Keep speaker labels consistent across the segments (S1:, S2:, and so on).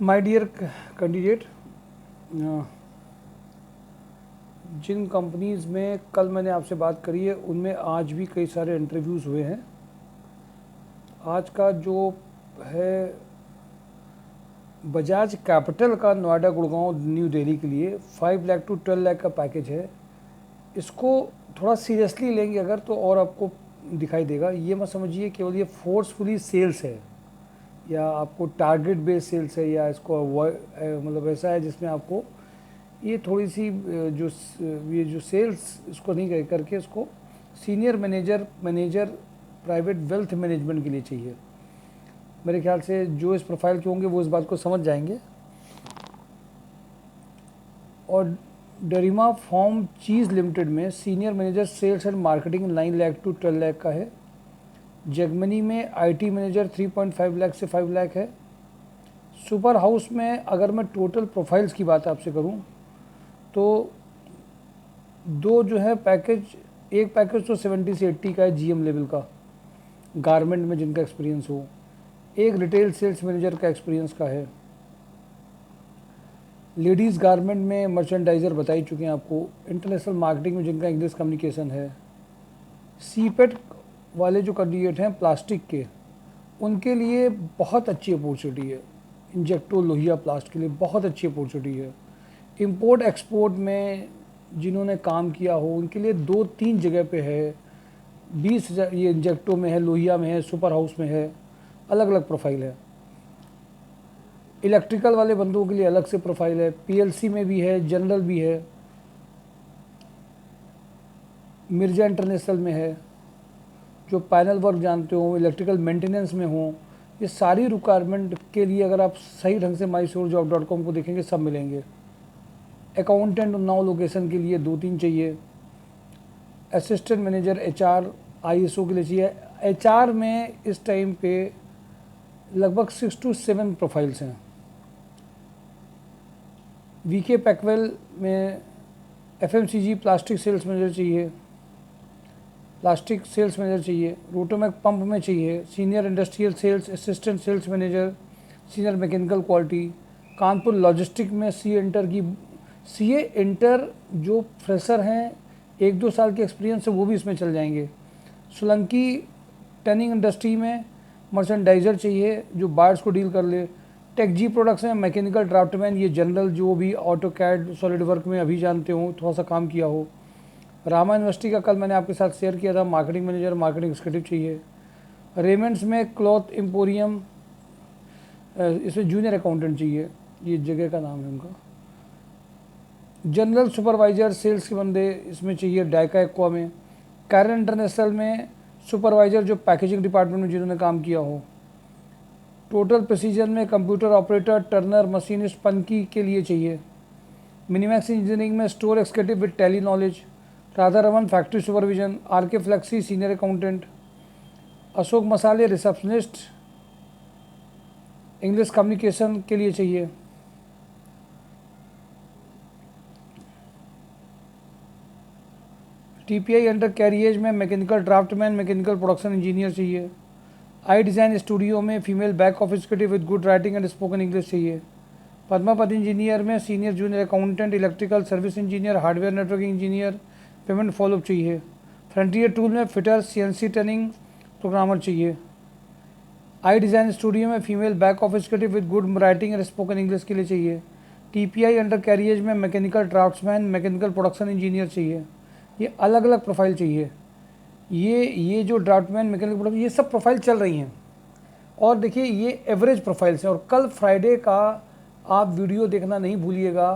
S1: My dear candidate, जिन companies में कल मैंने आपसे बात करी है उनमें आज भी कई सारे इंटरव्यूज़ हुए हैं। आज का जो है बजाज कैपिटल का नोएडा, गुड़गांव, न्यू दिल्ली के लिए 5 लाख टू 12 लाख का पैकेज है। इसको थोड़ा सीरियसली लेंगे अगर तो और आपको दिखाई देगा। ये मत समझिए केवल ये फोर्सफुली सेल्स है या आपको टारगेट बेस्ड सेल्स है या इसको मतलब ऐसा है जिसमें आपको ये थोड़ी सी ये जो सेल्स इसको नहीं करके इसको senior manager private wealth management के लिए चाहिए। मेरे ख्याल से जो इस प्रोफाइल के होंगे वो इस बात को समझ जाएंगे। और डरीमा फार्म चीज़ लिमिटेड में senior manager sales and marketing 9 lakh to 12 lakh का है। जगमनी में आईटी मैनेजर 3.5 लाख से 5 लाख है। सुपर हाउस में अगर मैं टोटल प्रोफाइल्स की बात आपसे करूं तो दो जो है पैकेज, एक पैकेज तो 70 से 80 का है जीएम लेवल का, गारमेंट में जिनका एक्सपीरियंस हो। एक रिटेल सेल्स मैनेजर का एक्सपीरियंस का है। लेडीज़ गारमेंट में मर्चेंडाइज़र बता ही चुके हैं आपको। इंटरनेशनल मार्केटिंग में जिनका इंग्लिश कम्युनिकेशन है। सीपेट वाले जो कैंडिडेट हैं प्लास्टिक के, उनके लिए बहुत अच्छी अपॉर्चुनिटी है। इंजेक्टो लोहिया प्लास्ट के लिए बहुत अच्छी अपॉर्चुनिटी है। इंपोर्ट एक्सपोर्ट में जिन्होंने काम किया हो उनके लिए 2-3 जगह पे है। 20,000 ये इंजेक्टो में है, लोहिया में है, सुपर हाउस में है, अलग अलग प्रोफाइल है। इलेक्ट्रिकल वाले बंदों के लिए अलग से प्रोफाइल है। पीएलसी में भी है, जनरल भी है, मिर्जा इंटरनेशनल में है। जो पैनल वर्क जानते हो, इलेक्ट्रिकल मेंटेनेंस में हो, ये सारी रिक्वायरमेंट के लिए अगर आप सही ढंग से mysurejob.com को देखेंगे सब मिलेंगे। अकाउंटेंट 9 लोकेशन के लिए 2-3 चाहिए। असिस्टेंट मैनेजर एचआर आईएसओ के लिए चाहिए। एचआर में इस टाइम पे लगभग 6 to 7 प्रोफाइल्स हैं। वीके पैकवेल में एफएमसीजी प्लास्टिक सेल्स मैनेजर चाहिए, प्लास्टिक सेल्स मैनेजर चाहिए। रोटोमैक पंप में चाहिए senior industrial sales assistant sales manager, senior mechanical quality. Kanpur logistic में सीए इंटर जो फ्रेशर हैं 1-2 साल के एक्सपीरियंस है वो भी इसमें चल जाएंगे। सोलंकी टनिंग इंडस्ट्री में मर्चेंडाइज़र चाहिए जो बायर्स को डील कर ले। टेक जी प्रोडक्ट्स में मैकेनिकल ड्राफ्टमैन, ये जनरल जो भी ऑटो कैड सॉलिड वर्क में अभी जानते हो, थोड़ा सा काम किया हो। रामा यूनिवर्सिटी का कल मैंने आपके साथ शेयर किया था, मार्केटिंग मैनेजर मार्केटिंग एग्जीक्यूटिव चाहिए। रेमेंड्स में क्लॉथ एम्पोरियम, इसमें जूनियर अकाउंटेंट चाहिए, ये जगह का नाम है उनका। जनरल सुपरवाइजर सेल्स के बंदे इसमें चाहिए डायका एक्वा में। कैरन इंटरनेशनल में सुपरवाइजर जो पैकेजिंग डिपार्टमेंट में जिन्होंने काम किया हो। टोटल प्रिसीजन में computer operator, turner, machinist, Panki के लिए चाहिए। मिनीमैक्स इंजीनियरिंग में store executive with Tally knowledge. Radha Raman factory supervision. RK flexi senior accountant. Ashok मसाले रिसेप्शनिस्ट, इंग्लिश कम्युनिकेशन के लिए चाहिए। टीपीआई अंडर कैरिएज में mechanical draftman, mechanical production engineer चाहिए। आई डिज़ाइन स्टूडियो में female back office active with good writing and spoken English चाहिए। पद्मापति engineer में senior junior accountant, electrical service engineer, hardware networking engineer, payment follow up चाहिए। Frontier tool में fitter, CNC turning programmer चाहिए। I design studio में female back office active with good writing and spoken English के लिए चाहिए। TPI undercarriage में mechanical draughtsman, mechanical production engineer चाहिए। ये अलग अलग प्रोफाइल चाहिए। ये जो ड्राफ्टमैन, मैकेनिकल प्रोडक्शन, ये सब प्रोफाइल चल रही हैं। और देखिए ये एवरेज प्रोफाइल्स हैं। और कल फ्राइडे का आप वीडियो देखना नहीं भूलिएगा,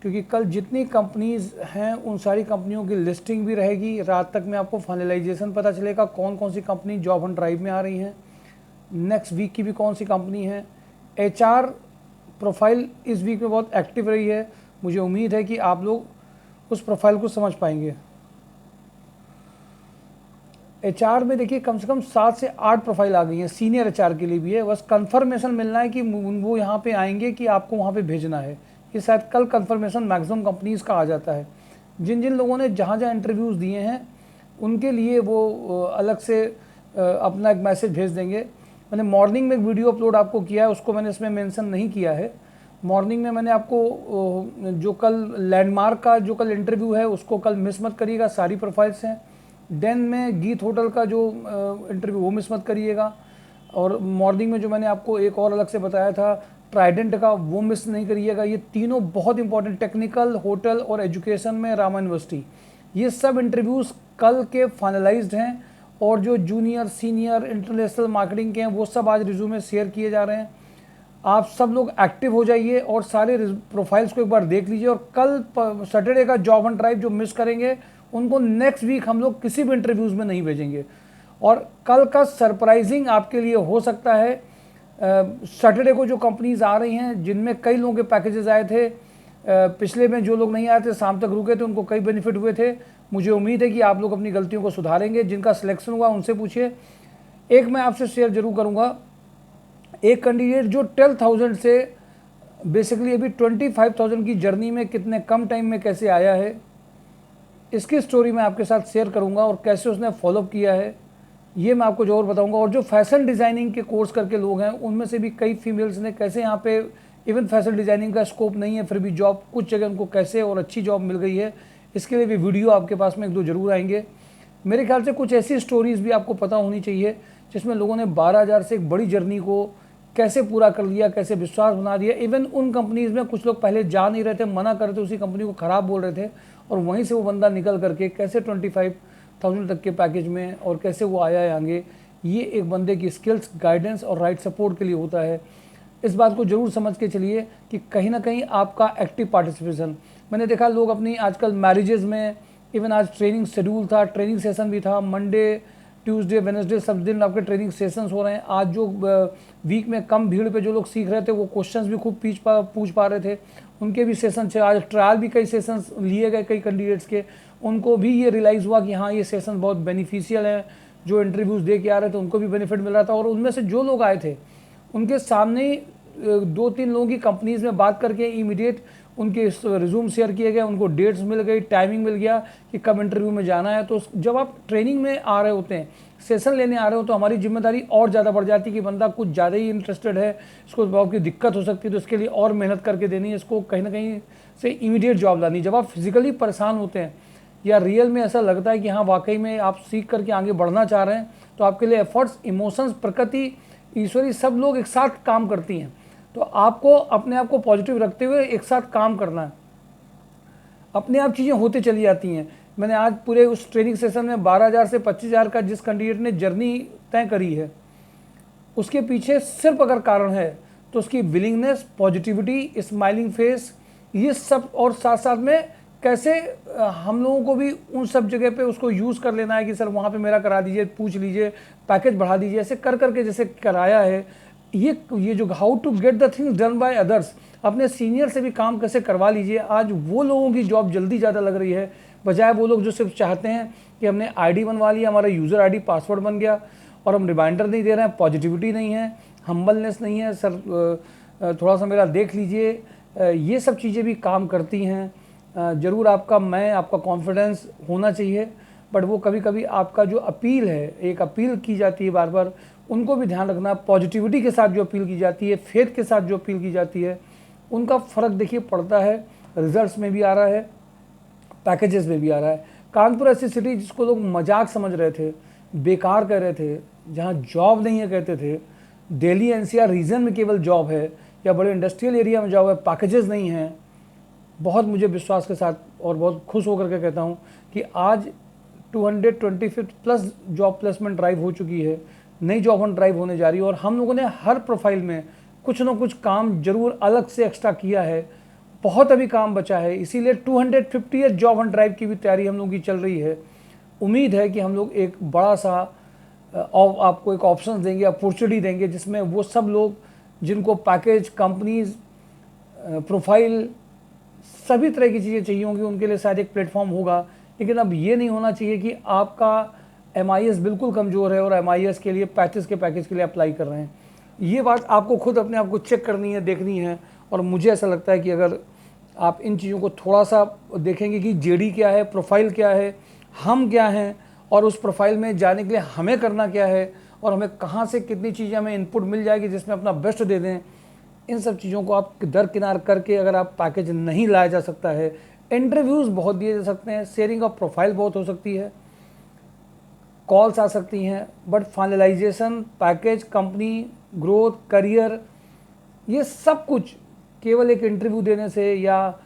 S1: क्योंकि कल जितनी कंपनीज़ हैं उन सारी कंपनियों की लिस्टिंग भी रहेगी। रात तक में आपको फाइनलाइजेशन पता चलेगा कौन कौन सी कंपनी जॉब ऑन ड्राइव में आ रही हैं, नेक्स्ट वीक की भी कौन सी कंपनी है। एचआर प्रोफाइल इस वीक में बहुत एक्टिव रही है। मुझे उम्मीद है कि आप लोग उस प्रोफाइल को समझ पाएंगे। एचआर में देखिए कम से कम 7 से 8 प्रोफाइल आ गई हैं, सीनियर एचआर के लिए भी है। बस कंफर्मेशन मिलना है कि वो यहाँ पे आएंगे कि आपको वहाँ पे भेजना है। ये शायद कल कंफर्मेशन मैक्सिमम कंपनीज़ का आ जाता है। जिन जिन लोगों ने जहाँ जहाँ इंटरव्यूज़ दिए हैं उनके लिए वो अलग से अपना एक मैसेज भेज देंगे। मैंने मॉर्निंग में एक वीडियो अपलोड आपको किया है, उसको मैंने इसमें मेंशन नहीं किया है। मॉर्निंग में मैंने आपको जो कल लैंडमार्क का जो कल इंटरव्यू है उसको कल मिस मत करिएगा, सारी प्रोफाइल्स हैं। देन में गीत होटल का जो इंटरव्यू वो मिस मत करिएगा। और मॉर्निंग में जो मैंने आपको एक और अलग से बताया था ट्राइडेंट का, वो मिस नहीं करिएगा। ये तीनों बहुत इंपॉर्टेंट, टेक्निकल, होटल और एजुकेशन में रामा यूनिवर्सिटी, ये सब इंटरव्यूज़ कल के फाइनलाइज्ड हैं। और जो जूनियर, सीनियर, इंटरनेशनल मार्केटिंग के हैं वो सब आज रिज्यूमे शेयर किए जा रहे हैं। आप सब लोग एक्टिव हो जाइए और सारे प्रोफाइल्स को एक बार देख लीजिए। और कल सैटरडे का जॉब ऑन ड्राइव जो मिस करेंगे उनको नेक्स्ट वीक हम लोग किसी भी इंटरव्यूज़ में नहीं भेजेंगे। और कल का सरप्राइजिंग आपके लिए हो सकता है। सैटरडे को जो कंपनीज आ रही हैं जिनमें कई लोगों के पैकेजेस आए थे, पिछले में जो लोग नहीं आए थे, शाम तक रुके थे, उनको कई बेनिफिट हुए थे। मुझे उम्मीद है कि आप लोग अपनी गलतियों को सुधारेंगे। जिनका सिलेक्शन हुआ उनसे पूछिए। एक मैं आपसे शेयर जरूर करूंगा, एक कैंडिडेट जो 12,000 से बेसिकली अभी 25,000 की जर्नी में कितने कम टाइम में कैसे आया है, इसकी स्टोरी मैं आपके साथ शेयर करूंगा और कैसे उसने फॉलोअप किया है ये मैं आपको जरूर बताऊंगा। और जो फैशन डिज़ाइनिंग के कोर्स करके लोग हैं उनमें से भी कई फीमेल्स ने कैसे यहाँ पे इवन फैशन डिज़ाइनिंग का स्कोप नहीं है फिर भी जॉब कुछ जगह उनको कैसे और अच्छी जॉब मिल गई है, इसके लिए भी वीडियो आपके पास में एक दो जरूर आएंगे। मेरे ख्याल से कुछ ऐसी स्टोरीज़ भी आपको पता होनी चाहिए जिसमें लोगों ने 12,000 से एक बड़ी जर्नी को कैसे पूरा कर लिया, कैसे विश्वास बना दिया। इवन उन कंपनीज़ में कुछ लोग पहले जा नहीं रहे थे, मना कर रहे थे, उसी कंपनी को ख़राब बोल रहे थे, और वहीं से वो बंदा निकल करके कैसे 25,000 तक के पैकेज में और कैसे वो आया है आगे। ये एक बंदे की स्किल्स, गाइडेंस और राइट सपोर्ट के लिए होता है। इस बात को जरूर समझ के चलिए कि कहीं ना कहीं आपका एक्टिव पार्टिसिपेशन, मैंने देखा लोग अपनी आजकल मैरिजेज़ में, इवन आज ट्रेनिंग शेड्यूल था, ट्रेनिंग सेशन भी था, मंडे, ट्यूसडे, वेडनेसडे सब दिन आपके ट्रेनिंग सेशंस हो रहे हैं। आज जो वीक में कम भीड़ पे जो लोग सीख रहे थे वो क्वेश्चंस भी खूब पूछ पा रहे थे, उनके भी सेशन थे। आज ट्रायल भी कई सेशंस लिए गए कई कैंडिडेट्स के, उनको भी ये रियलाइज़ हुआ कि हाँ ये सेशन बहुत बेनिफिशियल है। जो इंटरव्यूज़ दे के आ रहे थे उनको भी बेनिफिट मिल रहा था। और उनमें से जो लोग आए थे उनके सामने 2-3 लोगों की कंपनीज़ में बात करके इमीडिएट उनके रिज्यूम शेयर किए गए, उनको डेट्स मिल गई, टाइमिंग मिल गया कि कब इंटरव्यू में जाना है। तो जब आप ट्रेनिंग में आ रहे होते हैं, सेशन लेने आ रहे हो, तो हमारी जिम्मेदारी और ज़्यादा बढ़ जाती है कि बंदा कुछ ज़्यादा ही इंटरेस्टेड है, इसको बहुत की दिक्कत हो सकती है, तो इसके लिए और मेहनत करके देनी है, इसको कहीं ना कहीं से इमीडिएट जॉब लानी। जब आप फिजिकली परेशान होते हैं या रियल में ऐसा लगता है कि हाँ वाकई में आप सीख करके आगे बढ़ना चाह रहे हैं, तो आपके लिए एफर्ट्स, इमोशंस, प्रकृति, ईश्वरी सब लोग एक साथ काम करती हैं। तो आपको अपने आप को पॉजिटिव रखते हुए एक साथ काम करना है, अपने आप चीज़ें होते चली जाती हैं। मैंने आज पूरे उस ट्रेनिंग सेशन में 12,000 से 25,000 का जिस कैंडिडेट ने जर्नी तय करी है, उसके पीछे सिर्फ अगर कारण है तो उसकी विलिंगनेस, पॉजिटिविटी, स्माइलिंग फेस, ये सब, और साथ साथ में कैसे हम लोगों को भी उन सब जगह पे उसको यूज़ कर लेना है कि सर वहाँ पे मेरा करा दीजिए, पूछ लीजिए, पैकेज बढ़ा दीजिए, ऐसे कर करके जैसे कराया है। ये जो how to get the things done by others, अपने सीनियर से भी काम कैसे करवा लीजिए, आज वो लोगों की जॉब जल्दी ज़्यादा लग रही है, बजाय वो लोग जो सिर्फ चाहते हैं कि हमने आईडी बनवा लिया, हमारा यूज़र आईडी पासवर्ड बन गया और हम रिमाइंडर नहीं दे रहे हैं, पॉजिटिविटी नहीं है, हम्बलनेस नहीं है, सर थोड़ा सा मेरा देख लीजिए। ये सब चीज़ें भी काम करती हैं। ज़रूर आपका कॉन्फिडेंस होना चाहिए, बट वो कभी कभी आपका जो अपील है, एक अपील की जाती है बार बार, उनको भी ध्यान रखना। पॉजिटिविटी के साथ जो अपील की जाती है, फेथ के साथ जो अपील की जाती है, उनका फ़र्क देखिए पड़ता है। रिजल्ट्स में भी आ रहा है, पैकेजेस में भी आ रहा है। कानपुर ऐसी सिटी जिसको लोग मजाक समझ रहे थे, बेकार कह रहे थे, जहाँ जॉब नहीं है कहते थे, दिल्ली एनसीआर रीजन में केवल जॉब है या बड़े इंडस्ट्रियल एरिया में जॉब है, पैकेजेस नहीं हैं, बहुत मुझे विश्वास के साथ और बहुत खुश होकर के कहता हूँ कि आज 225 प्लस जॉब प्लेसमेंट ड्राइव हो चुकी है, नई जॉब ऑन ड्राइव होने जा रही है। और हम लोगों ने हर प्रोफाइल में कुछ ना कुछ काम जरूर अलग से एक्स्ट्रा किया है, बहुत अभी काम बचा है, इसीलिए 250 जॉब ऑन ड्राइव की भी तैयारी हम लोगों की चल रही है। उम्मीद है कि हम लोग एक बड़ा सा आपको एक ऑप्शन देंगे, अपॉर्चुनिटी देंगे, जिसमें वो सब लोग जिनको पैकेज, कंपनीज, प्रोफाइल, सभी तरह की चीज़ें चाहिए होंगी, उनके लिए शायद एक प्लेटफॉर्म होगा। लेकिन अब ये नहीं होना चाहिए कि आपका MIS बिल्कुल कमज़ोर है और MIS के लिए 35 के पैकेज के लिए अप्लाई कर रहे हैं। ये बात आपको खुद अपने आप को चेक करनी है, देखनी है। और मुझे ऐसा लगता है कि अगर आप इन चीज़ों को थोड़ा सा देखेंगे कि JD क्या है, प्रोफाइल क्या है, हम क्या हैं, और उस प्रोफाइल में जाने के लिए हमें करना क्या है, और हमें कहाँ से कितनी चीज़ें हमें इनपुट मिल जाएगी जिसमें अपना बेस्ट दे दें, इन सब चीज़ों को आप दरकिनार करके अगर आप पैकेज नहीं लाया जा सकता है, इंटरव्यूज़ बहुत दिए जा सकते हैं, शेयरिंग ऑफ प्रोफाइल बहुत हो सकती है, कॉल्स आ सकती हैं, but finalisation, package, company growth, career, ये सब कुछ केवल एक इंटरव्यू देने से या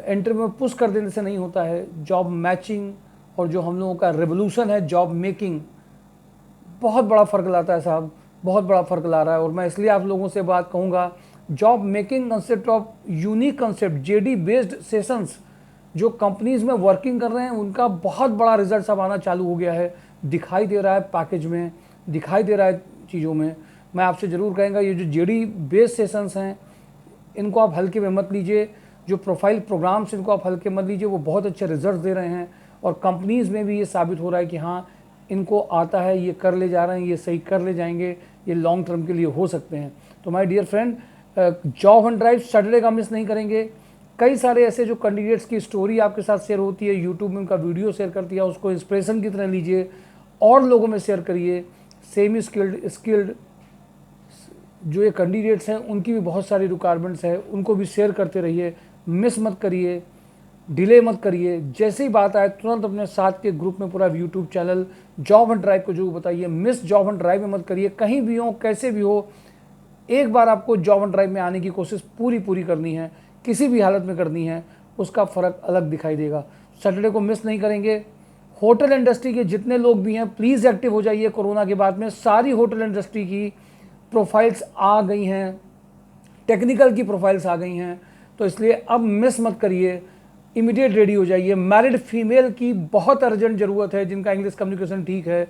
S1: इंटरव्यू में पुश कर देने से नहीं होता है। जॉब मैचिंग और जो हम लोगों का रेवोल्यूशन है जॉब मेकिंग, बहुत बड़ा फ़र्क लाता है साहब, बहुत बड़ा फ़र्क ला रहा है। और मैं इसलिए आप लोगों से बात कहूँगा, job making concept of unique concept, JD based sessions जो कंपनीज़ में वर्किंग कर रहे हैं उनका बहुत बड़ा रिजल्ट अब आना चालू हो गया है, दिखाई दे रहा है पैकेज में, दिखाई दे रहा है चीज़ों में। मैं आपसे ज़रूर कहेंगे ये जो जेडी बेस्ड सेशंस हैं इनको आप हल्के में मत लीजिए, जो प्रोफाइल प्रोग्राम्स इनको आप हल्के मत लीजिए, वो बहुत अच्छे रिजल्ट दे रहे हैं और कंपनीज़ में भी ये साबित हो रहा है कि हाँ इनको आता है, ये कर ले जा रहे हैं, ये सही कर ले जाएंगे, ये लॉन्ग टर्म के लिए हो सकते हैं। तो my dear friend, job on drive Saturday का मिस नहीं करेंगे। कई सारे ऐसे जो कैंडिडेट्स की स्टोरी आपके साथ शेयर होती है, यूट्यूब में उनका वीडियो शेयर करती है, उसको इंस्पिरेशन की तरह लीजिए और लोगों में शेयर करिए। सेमी स्किल्ड जो ये कैंडिडेट्स हैं उनकी भी बहुत सारी रिक्वायरमेंट्स है, उनको भी शेयर करते रहिए, मिस मत करिए, डिले मत करिए। जैसे ही बात आए तुरंत अपने साथ के ग्रुप में पूरा YouTube channel job on drive को जो बताइए, मिस जॉब ऑन ड्राइव में मत करिए। कहीं भी हो, कैसे भी हो, एक बार आपको जॉब ऑन ड्राइव में आने की कोशिश पूरी करनी है, किसी भी हालत में करनी है, उसका फ़र्क अलग दिखाई देगा। सैटरडे को मिस नहीं करेंगे। होटल इंडस्ट्री के जितने लोग भी हैं प्लीज़ एक्टिव हो जाइए। कोरोना के बाद में सारी होटल इंडस्ट्री की प्रोफाइल्स आ गई हैं, टेक्निकल की प्रोफाइल्स आ गई हैं, तो इसलिए अब मिस मत करिए, इमीडिएट रेडी हो जाइए। मैरिड फीमेल की बहुत अर्जेंट ज़रूरत है, जिनका इंग्लिश कम्युनिकेशन ठीक है,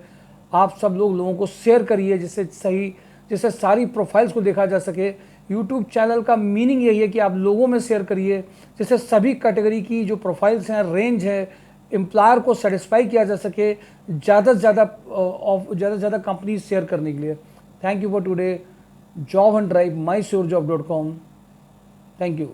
S1: आप सब लोगों को शेयर करिए जिससे सारी प्रोफाइल्स को देखा जा सके। यूट्यूब चैनल का मीनिंग यही है कि आप लोगों में शेयर करिए जिससे सभी कैटेगरी की जो प्रोफाइल्स हैं, रेंज है, एम्प्लॉयर को सेटिस्फाई किया जा सके, ज़्यादा से ज़्यादा कंपनी शेयर करने के लिए। Thank you for today. Job on drive, mysurjob.com। Thank you.